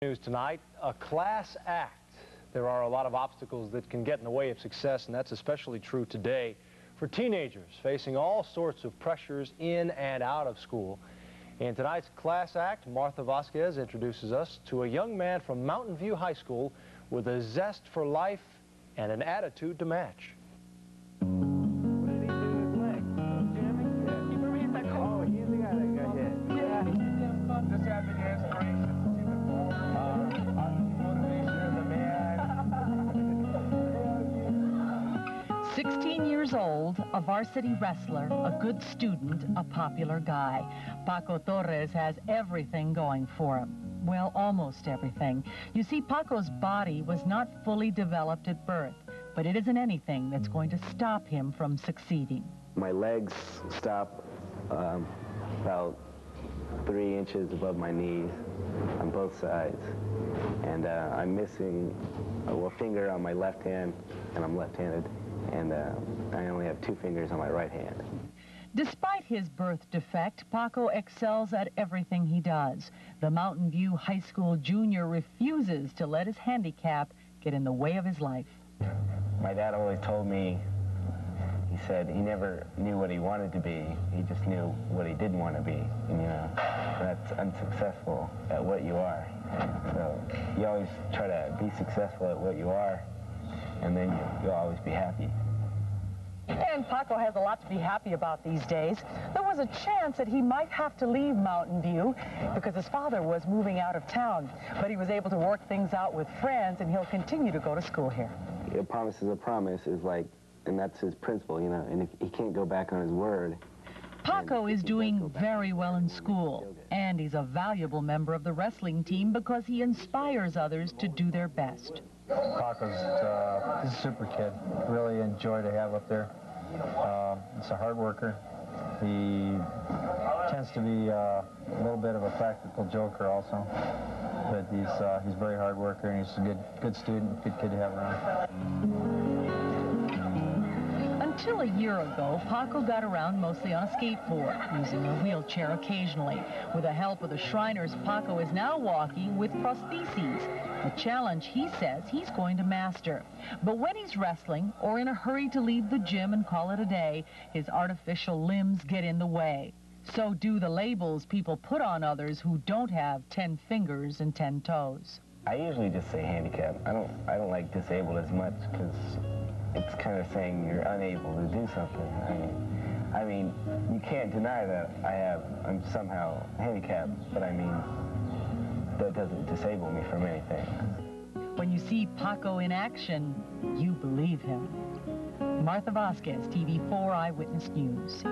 News tonight, a class act. There are a lot of obstacles that can get in the way of success, and that's especially true today for teenagers facing all sorts of pressures in and out of school. In tonight's class act, Martha Vasquez introduces us to a young man from Mountain View High School with a zest for life and an attitude to match. Years old, a varsity wrestler, a good student, a popular guy. Paco Torres has everything going for him. Well, almost everything. You see, Paco's body was not fully developed at birth, but it isn't anything that's going to stop him from succeeding. My legs stop about 3 inches above my knees on both sides, and I'm missing a finger on my left hand, and I'm left-handed. And I only have 2 fingers on my right hand. Despite his birth defect, Paco excels at everything he does. The Mountain View High School junior refuses to let his handicap get in the way of his life. My dad always told me, he said he never knew what he wanted to be, he just knew what he didn't want to be. And, you know, that's unsuccessful at what you are. So you always try to be successful at what you are, and then you'll always be happy. And Paco has a lot to be happy about these days. There was a chance that he might have to leave Mountain View because his father was moving out of town, but he was able to work things out with friends, and he'll continue to go to school here. A promise is a promise, is like, and that's his principle, you know, and if he can't go back on his word. Paco is doing very well in school, and he's a valuable member of the wrestling team because he inspires others to do their best. Paco's he's a super kid. Really enjoy to have up there. He's a hard worker. He tends to be a little bit of a practical joker also, but he's a very hard worker, and he's a good student, good kid to have around. Until a year ago, Paco got around mostly on a skateboard, using a wheelchair occasionally. With the help of the Shriners, Paco is now walking with prostheses, a challenge he says he's going to master. But when he's wrestling, or in a hurry to leave the gym and call it a day, his artificial limbs get in the way. So do the labels people put on others who don't have 10 fingers and 10 toes. I usually just say handicap. I don't like disabled as much, because it's kind of saying you're unable to do something. I mean, you can't deny that I'm somehow handicapped, but I mean, that doesn't disable me from anything. When you see Paco in action, you believe him. Martha Vasquez, TV4 Eyewitness News.